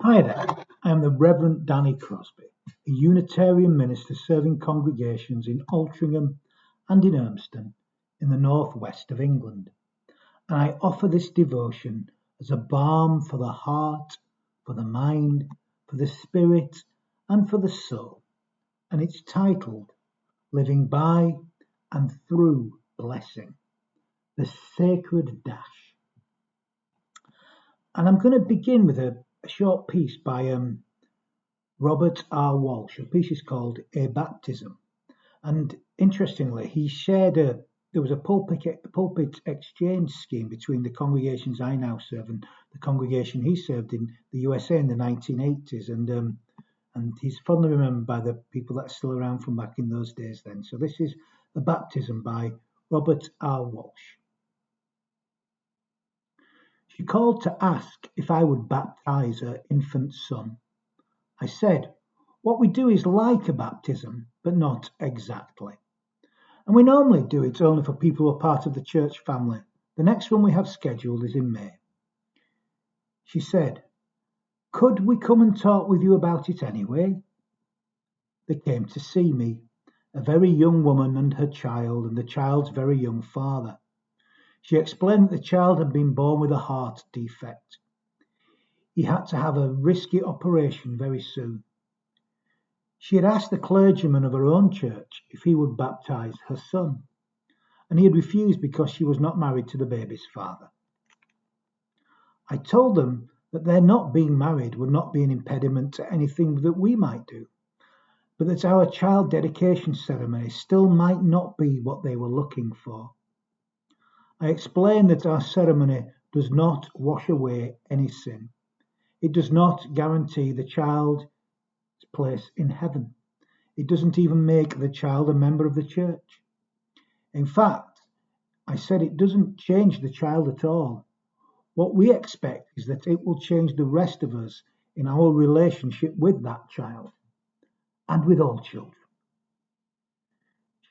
Hi there, I am the Reverend Danny Crosby, a Unitarian minister serving congregations in Altrincham and in Urmston in the northwest of England, and I offer this devotion as a balm for the heart, for the mind, for the spirit, and for the soul, and it's titled Living by and Through Blessing, the Sacred Dash. And I'm going to begin with a short piece by Robert R. Walsh. The piece is called A Baptism. And interestingly, he shared there was a pulpit exchange scheme between the congregations I now serve and the congregation he served in the USA in the 1980s. And he's fondly remembered by the people that are still around from back in those days then. So this is A Baptism by Robert R. Walsh. She called to ask if I would baptize her infant son. I said, what we do is like a baptism, but not exactly. And we normally do it only for people who are part of the church family. The next one we have scheduled is in May. She said, could we come and talk with you about it anyway? They came to see me, a very young woman and her child, and the child's very young father. She explained that the child had been born with a heart defect. He had to have a risky operation very soon. She had asked the clergyman of her own church if he would baptize her son, and he had refused because she was not married to the baby's father. I told them that their not being married would not be an impediment to anything that we might do, but that our child dedication ceremony still might not be what they were looking for. I explained that our ceremony does not wash away any sin. It does not guarantee the child's place in heaven. It doesn't even make the child a member of the church. In fact, I said it doesn't change the child at all. What we expect is that it will change the rest of us in our relationship with that child and with all children.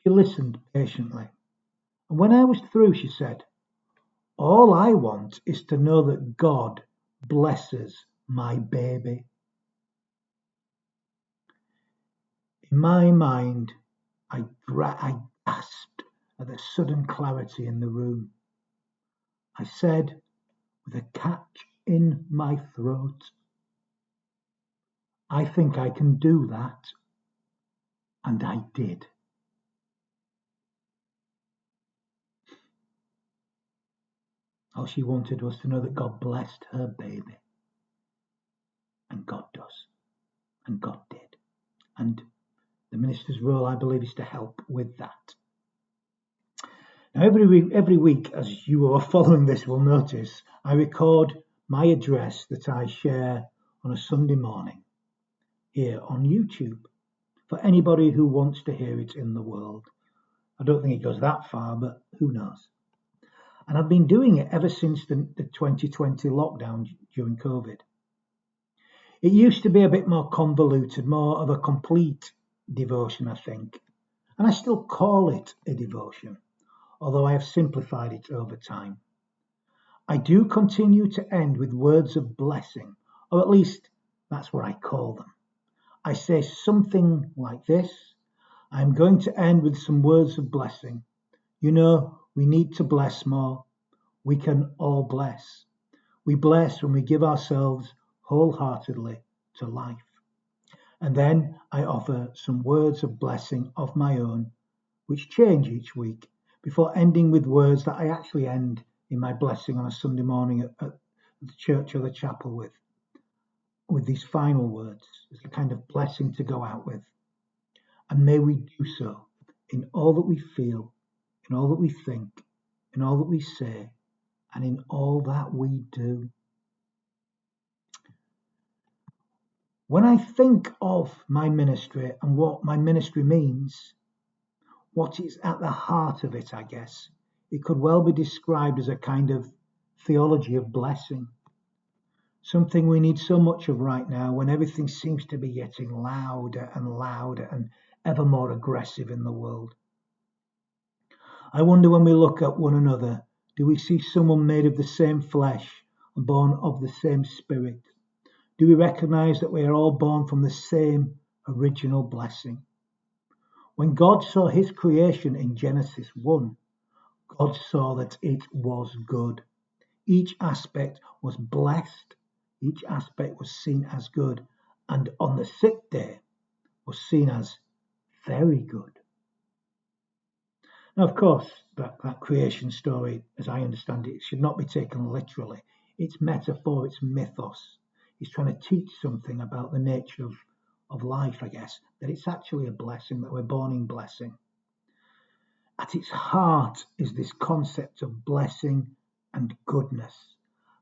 She listened patiently, and when I was through, she said, all I want is to know that God blesses my baby. In my mind, I gasped at the sudden clarity in the room. I said, with a catch in my throat, I think I can do that. And I did. All she wanted was to know that God blessed her baby. And God does. And God did. And the minister's role, I believe, is to help with that. Now, every week, as you are following this will notice, I record my address that I share on a Sunday morning here on YouTube for anybody who wants to hear it in the world. I don't think it goes that far, but who knows? And I've been doing it ever since the 2020 lockdown during COVID. It used to be a bit more convoluted, more of a complete devotion, I think. And I still call it a devotion, although I have simplified it over time. I do continue to end with words of blessing, or at least that's what I call them. I say something like this. I'm going to end with some words of blessing. You know, we need to bless more. We can all bless. We bless when we give ourselves wholeheartedly to life. And then I offer some words of blessing of my own, which change each week, before ending with words that I actually end in my blessing on a Sunday morning at the church or the chapel with these final words. It's a kind of blessing to go out with. And may we do so in all that we feel, in all that we think, in all that we say, and in all that we do. When I think of my ministry and what my ministry means, what is at the heart of it, I guess, it could well be described as a kind of theology of blessing. Something we need so much of right now when everything seems to be getting louder and ever more aggressive in the world. I wonder when we look at one another, do we see someone made of the same flesh and born of the same spirit? Do we recognize that we are all born from the same original blessing? When God saw his creation in Genesis 1, God saw that it was good. Each aspect was blessed, each aspect was seen as good, and on the sixth day was seen as very good. Now, of course, that creation story, as I understand it, should not be taken literally. It's metaphor, it's mythos. He's trying to teach something about the nature of life, I guess, that it's actually a blessing, that we're born in blessing. At its heart is this concept of blessing and goodness,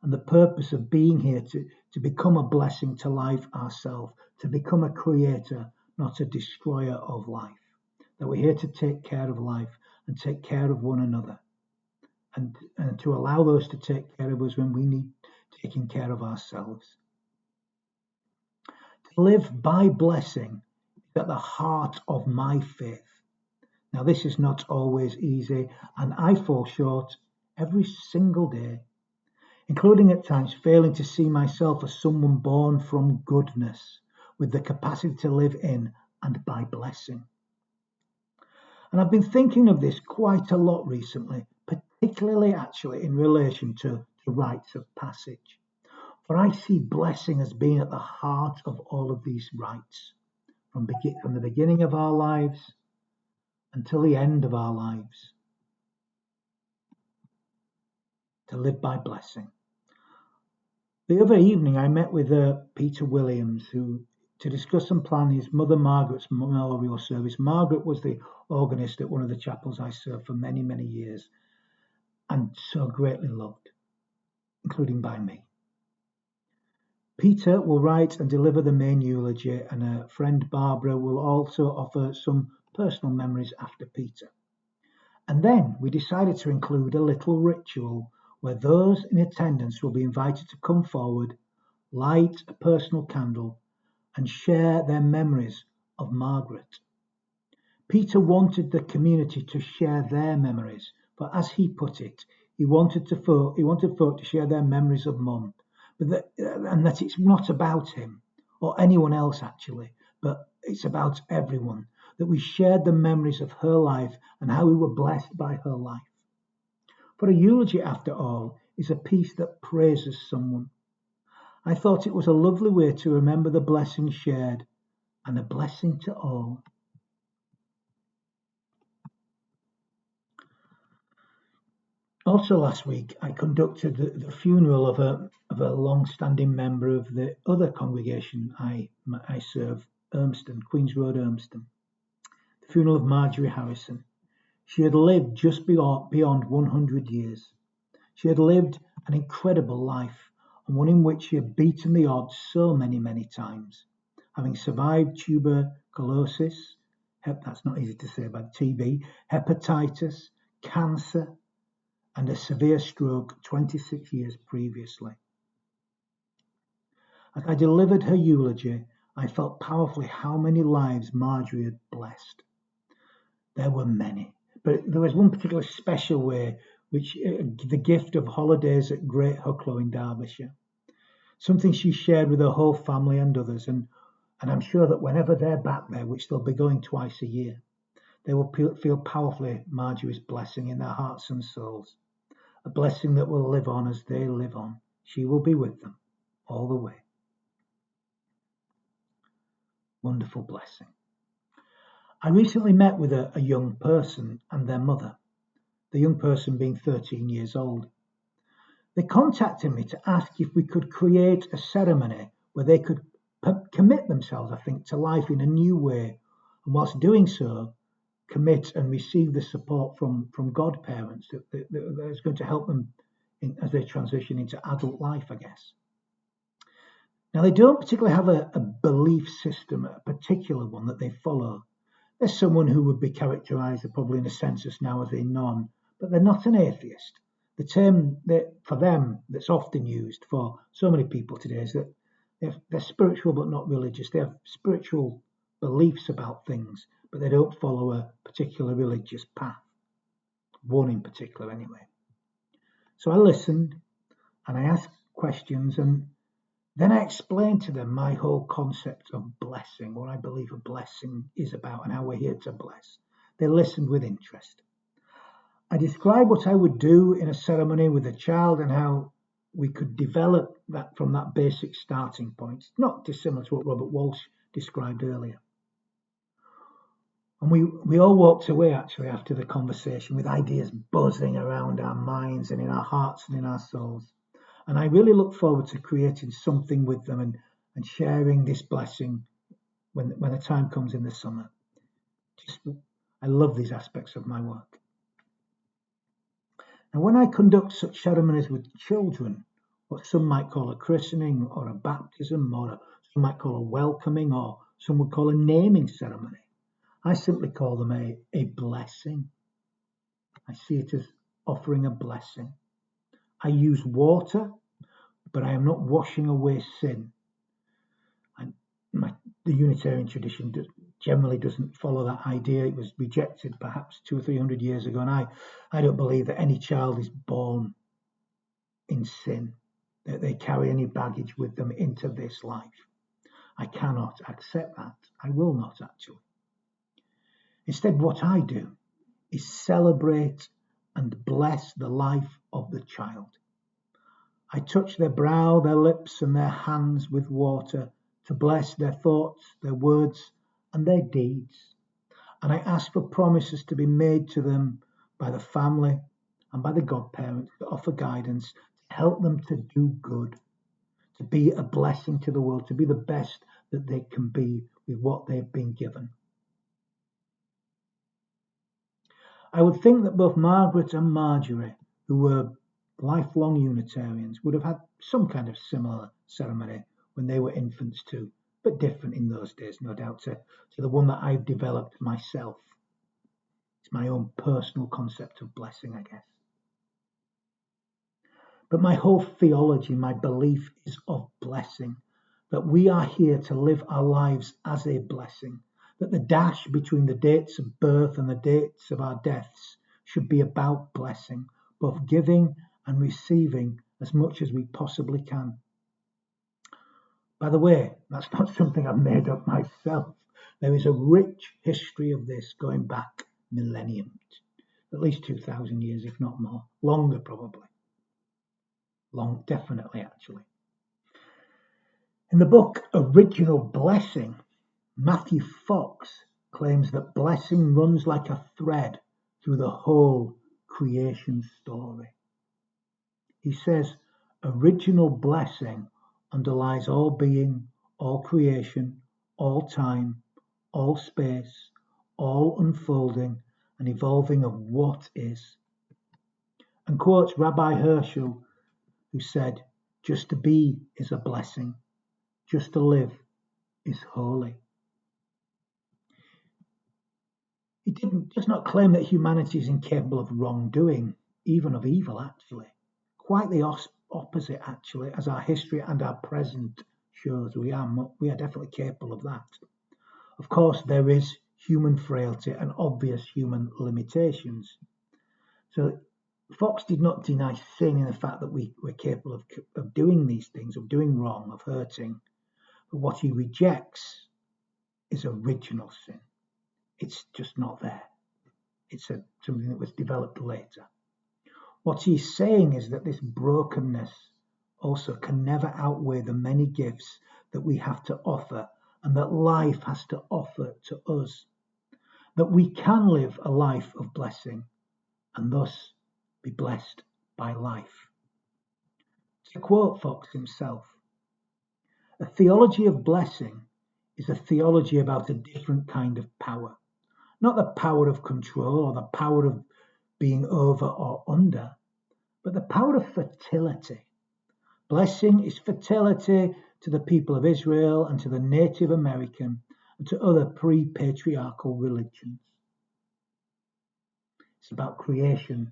and the purpose of being here to become a blessing to life ourselves, to become a creator, not a destroyer of life. That we're here to take care of life and take care of one another, and to allow those to take care of us when we need taking care of ourselves. To live by blessing is at the heart of my faith. Now, this is not always easy, and I fall short every single day, including at times failing to see myself as someone born from goodness, with the capacity to live in and by blessing. And I've been thinking of this quite a lot recently, particularly actually in relation to rites of passage. For I see blessing as being at the heart of all of these rites, from the beginning of our lives until the end of our lives. To live by blessing. The other evening I met with Peter Williams to discuss and plan his mother Margaret's memorial service. Margaret was the organist at one of the chapels I served for many, many years, and so greatly loved, including by me. Peter will write and deliver the main eulogy, and her friend Barbara will also offer some personal memories after Peter. And then we decided to include a little ritual where those in attendance will be invited to come forward, light a personal candle, and share their memories of Margaret. Peter wanted the community to share their memories, for as he put it, he wanted folk to share their memories of Mum, and that it's not about him or anyone else actually, but it's about everyone, that we shared the memories of her life and how we were blessed by her life. For a eulogy, after all, is a piece that praises someone. I thought it was a lovely way to remember the blessing shared and a blessing to all. Also last week, I conducted the funeral of a long-standing member of the other congregation I serve, Urmston, Queen's Road, Urmston. The funeral of Marjorie Harrison. She had lived just beyond 100 years. She had lived an incredible life, and one in which she had beaten the odds so many, many times. Having survived tuberculosis, that's not easy to say, but TB, hepatitis, cancer, and a severe stroke 26 years previously. As I delivered her eulogy, I felt powerfully how many lives Marjorie had blessed. There were many, but there was one particular special way, which the gift of holidays at Great Hucklow in Derbyshire. Something she shared with her whole family and others, and I'm sure that whenever they're back there, which they'll be going twice a year, they will feel powerfully Marjorie's blessing in their hearts and souls. A blessing that will live on as they live on. She will be with them all the way. Wonderful blessing. I recently met with a young person and their mother, the young person being 13 years old. They contacted me to ask if we could create a ceremony where they could commit themselves, I think, to life in a new way, and whilst doing so, commit and receive the support from godparents that is going to help them as they transition into adult life, I guess. Now, they don't particularly have a belief system, a particular one that they follow. There's someone who would be characterised probably in a census now as a non, but they're not an atheist. The term that for them that's often used for so many people today is that they're spiritual but not religious. They have spiritual beliefs about things, but they don't follow a particular religious path. One in particular, anyway. So I listened and I asked questions, and Then I explained to them my whole concept of blessing, what I believe a blessing is about, and how we're here to bless. They listened with interest. I described what I would do in a ceremony with a child and how we could develop that from that basic starting point, not dissimilar to what Robert Walsh described earlier. And we all walked away actually after the conversation with ideas buzzing around our minds and in our hearts and in our souls. And I really look forward to creating something with them and sharing this blessing when the time comes in the summer. I love these aspects of my work. And when I conduct such ceremonies with children, what some might call a christening or a baptism, or some might call a welcoming, or some would call a naming ceremony, I simply call them a blessing. I see it as offering a blessing. I use water, but I am not washing away sin. The Unitarian tradition generally doesn't follow that idea. It was rejected perhaps 200 or 300 years ago, and I don't believe that any child is born in sin, that they carry any baggage with them into this life. I cannot accept that. I will not, actually. Instead, what I do is celebrate and bless the life of the child. I touch their brow, their lips, and their hands with water to bless their thoughts, their words, and their deeds. And I ask for promises to be made to them by the family and by the godparents to offer guidance, to help them to do good, to be a blessing to the world, to be the best that they can be with what they've been given. I would think that both Margaret and Marjorie, who were lifelong Unitarians, would have had some kind of similar ceremony when they were infants too, but different in those days, no doubt, to the one that I've developed myself. It's my own personal concept of blessing, I guess. But my whole theology, my belief is of blessing, that we are here to live our lives as a blessing, that the dash between the dates of birth and the dates of our deaths should be about blessing, both giving and receiving as much as we possibly can. By the way, that's not something I've made up myself. There is a rich history of this going back millenniums, at least 2,000 years, if not more, longer probably. Long, definitely, actually. In the book Original Blessing, Matthew Fox claims that blessing runs like a thread through the whole creation story. He says original blessing underlies all being, all creation, all time, all space, all unfolding and evolving of what is. And quotes Rabbi Herschel, who said, just to be is a blessing, just to live is holy. He does not claim that humanity is incapable of wrongdoing, even of evil, actually. Quite the opposite, actually, as our history and our present shows. We are definitely capable of that. Of course, there is human frailty and obvious human limitations. So Fox did not deny sin in the fact that we're capable of doing these things, of doing wrong, of hurting. But what he rejects is original sin. It's just not there. It's something that was developed later. What he's saying is that this brokenness also can never outweigh the many gifts that we have to offer and that life has to offer to us. That we can live a life of blessing and thus be blessed by life. To quote Fox himself, a theology of blessing is a theology about a different kind of power. Not the power of control or the power of being over or under, but the power of fertility. Blessing is fertility to the people of Israel and to the Native American and to other pre-patriarchal religions. It's about creation,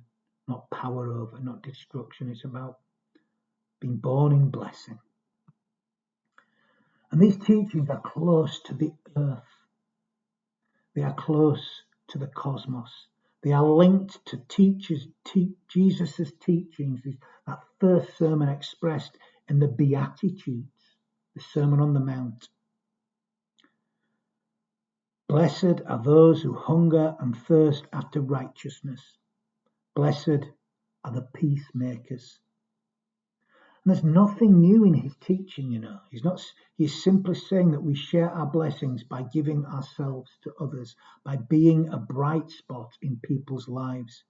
not power over, not destruction. It's about being born in blessing. And these teachings are close to the earth. They are close to the cosmos. They are linked to Jesus' teachings, that first sermon expressed in the Beatitudes. the Sermon on the Mount. Blessed are those who hunger and thirst after righteousness. Blessed are the peacemakers. And there's nothing new in his teaching, He's simply saying that we share our blessings by giving ourselves to others, by being a bright spot in people's lives.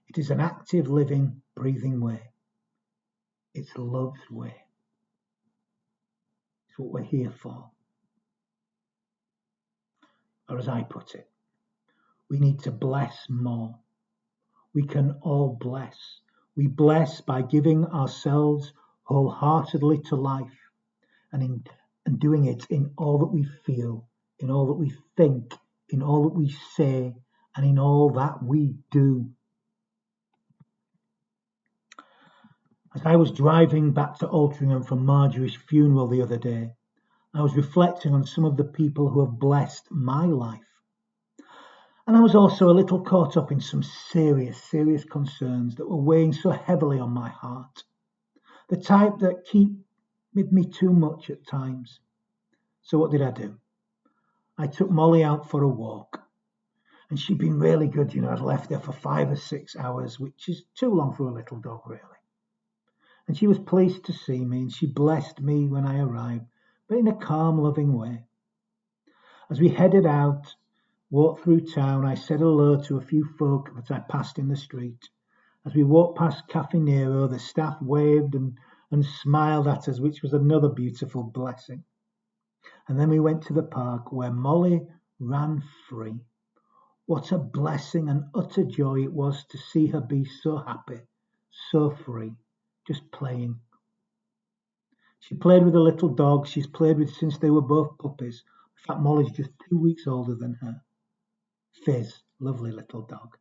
It is an active, living, breathing way. It's love's way. It's what we're here for. Or as I put it, we need to bless more. We can all bless. We bless by giving ourselves wholeheartedly to life and doing it in all that we feel, in all that we think, in all that we say, and in all that we do. As I was driving back to Altrincham from Marjorie's funeral the other day, I was reflecting on some of the people who have blessed my life. And I was also a little caught up in some serious concerns that were weighing so heavily on my heart. The type that keep with me too much at times. So what did I do? I took Molly out for a walk. And she'd been really good, I'd left her for 5 or 6 hours, which is too long for a little dog, really. And she was pleased to see me, and she blessed me when I arrived, but in a calm, loving way. As we headed out, walked through town, I said hello to a few folk that I passed in the street. As we walked past Cafe Nero, the staff waved and smiled at us, which was another beautiful blessing. And then we went to the park where Molly ran free. What a blessing and utter joy it was to see her be so happy, so free, just playing. She played with a little dog she's played with since they were both puppies. In fact, Molly's just 2 weeks older than her. Fizz, lovely little dog.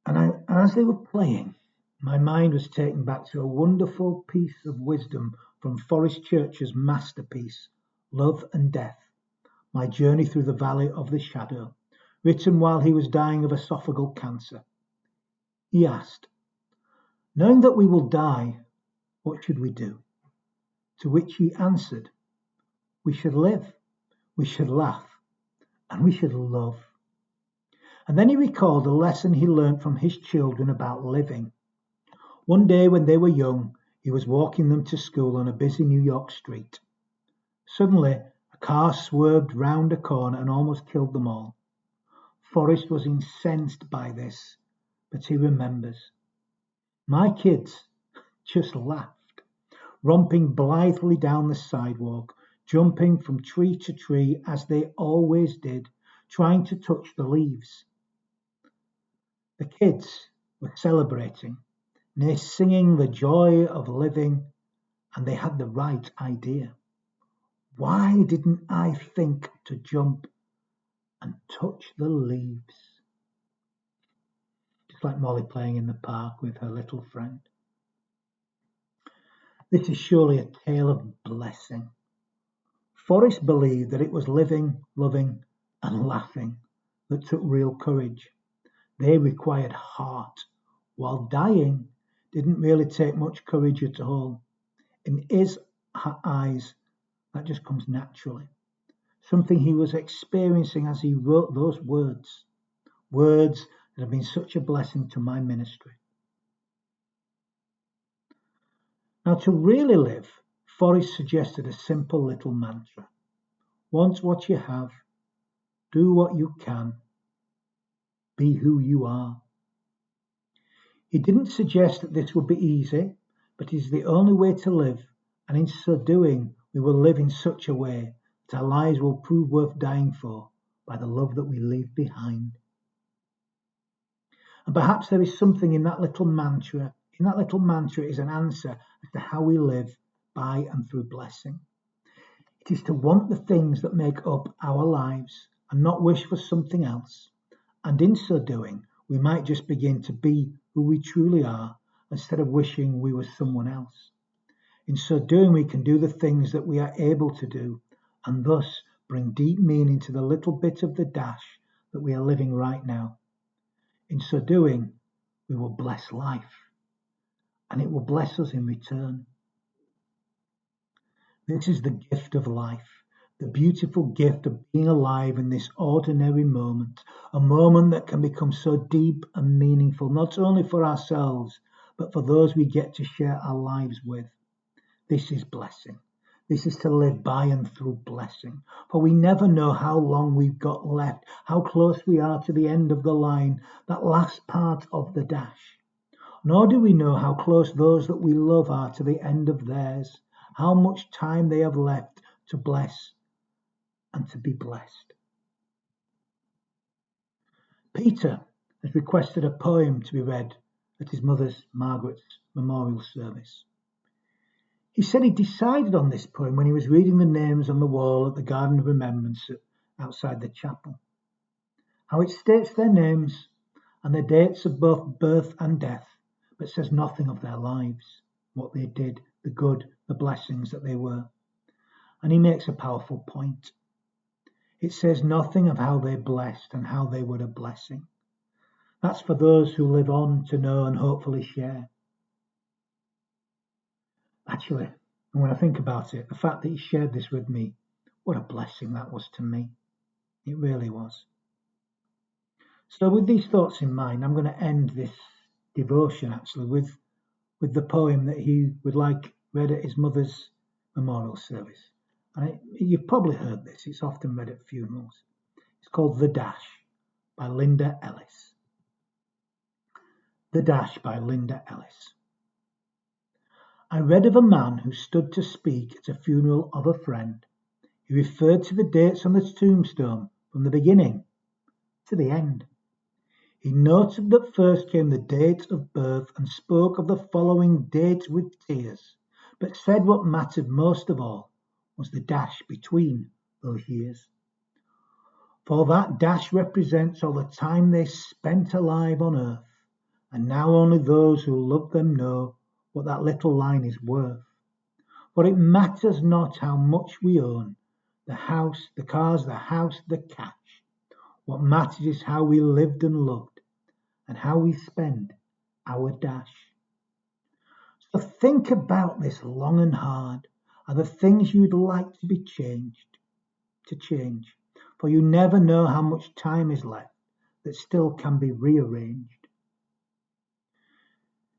And as they were playing, my mind was taken back to a wonderful piece of wisdom from Forrest Church's masterpiece, Love and Death, My Journey Through the Valley of the Shadow, written while he was dying of esophageal cancer. He asked, knowing that we will die, what should we do? To which he answered, we should live, we should laugh, and we should love. And then he recalled a lesson he learned from his children about living. One day when they were young, he was walking them to school on a busy New York street. Suddenly, a car swerved round a corner and almost killed them all. Forrest was incensed by this, but he remembers. My kids just laughed, romping blithely down the sidewalk, jumping from tree to tree as they always did, trying to touch the leaves. The kids were celebrating, nay, singing the joy of living, and they had the right idea. Why didn't I think to jump and touch the leaves? Just like Molly playing in the park with her little friend. This is surely a tale of blessing. Forrest believed that it was living, loving, and laughing that took real courage. They required heart, while dying didn't really take much courage at all. In his eyes, that just comes naturally. Something he was experiencing as he wrote those words that have been such a blessing to my ministry. Now, to really live, Forrest suggested a simple little mantra. Want what you have, do what you can, be who you are. He didn't suggest that this would be easy, but it is the only way to live, and in so doing, we will live in such a way that our lives will prove worth dying for by the love that we leave behind. And perhaps there is something in that little mantra. In that little mantra is an answer as to how we live by and through blessing. It is to want the things that make up our lives and not wish for something else. And in so doing, we might just begin to be who we truly are instead of wishing we were someone else. In so doing, we can do the things that we are able to do and thus bring deep meaning to the little bit of the dash that we are living right now. In so doing, we will bless life, and it will bless us in return. This is the gift of life, the beautiful gift of being alive in this ordinary moment, a moment that can become so deep and meaningful, not only for ourselves, but for those we get to share our lives with. This is blessing. This is to live by and through blessing. For we never know how long we've got left, how close we are to the end of the line, that last part of the dash. Nor do we know how close those that we love are to the end of theirs, how much time they have left to bless and to be blessed. Peter has requested a poem to be read at his mother's, Margaret's, memorial service. He said he decided on this poem when he was reading the names on the wall at the Garden of Remembrance outside the chapel. How it states their names and the dates of both birth and death, but says nothing of their lives, what they did, the good, the blessings that they were. And he makes a powerful point. It says nothing of how they blessed and how they were a blessing. That's for those who live on to know and hopefully share. Actually, and when I think about it, the fact that he shared this with me, what a blessing that was to me. It really was. So with these thoughts in mind, I'm going to end this devotion actually with the poem that he would like read at his mother's memorial service. And you've probably heard this. It's often read at funerals. It's called The Dash by Linda Ellis. The Dash by Linda Ellis. I read of a man who stood to speak at a funeral of a friend. He referred to the dates on the tombstone from the beginning to the end. He noted that first came the date of birth and spoke of the following date with tears, but said what mattered most of all was the dash between those years. For that dash represents all the time they spent alive on earth, and now only those who love them know what that little line is worth. For it matters not how much we own, the house, the cars, the house, the cash. What matters is how we lived and loved, and how we spend our dash. So think about this long and hard. Are the things you'd like to be changed, to change? For you never know how much time is left that still can be rearranged.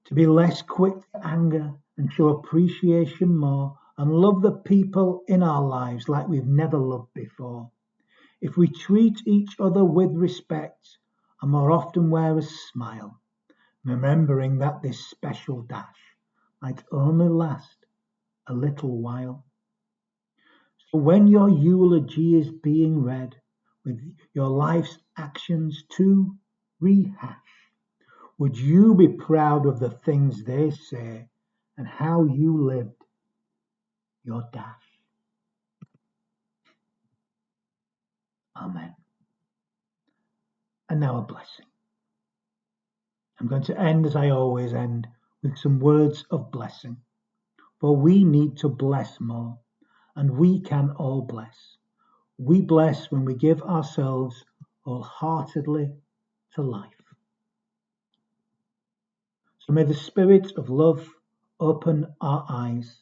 To be less quick to anger and show appreciation more and love the people in our lives like we've never loved before. If we treat each other with respect and more often wear a smile, remembering that this special dash might only last a little while. So when your eulogy is being read with your life's actions to rehash, would you be proud of the things they say and how you lived your dash? Amen. And now a blessing. I'm going to end as I always end with some words of blessing. For we need to bless more, and we can all bless. We bless when we give ourselves wholeheartedly to life. So may the Spirit of love open our eyes.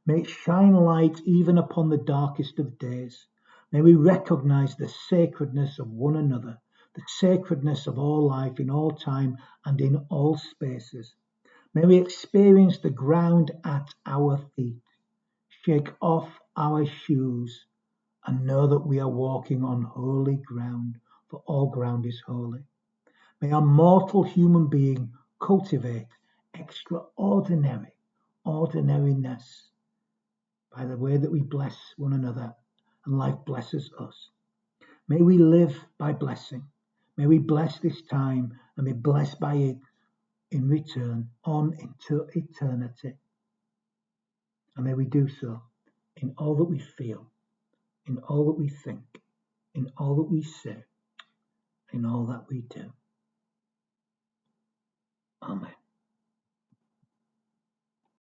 May it shine light even upon the darkest of days. May we recognize the sacredness of one another, the sacredness of all life in all time and in all spaces. May we experience the ground at our feet, shake off our shoes, and know that we are walking on holy ground, for all ground is holy. May our mortal human being cultivate extraordinary ordinariness by the way that we bless one another and life blesses us. May we live by blessing. May we bless this time and be blessed by it in return on into eternity. And may we do so in all that we feel, in all that we think, in all that we say, in all that we do. Amen.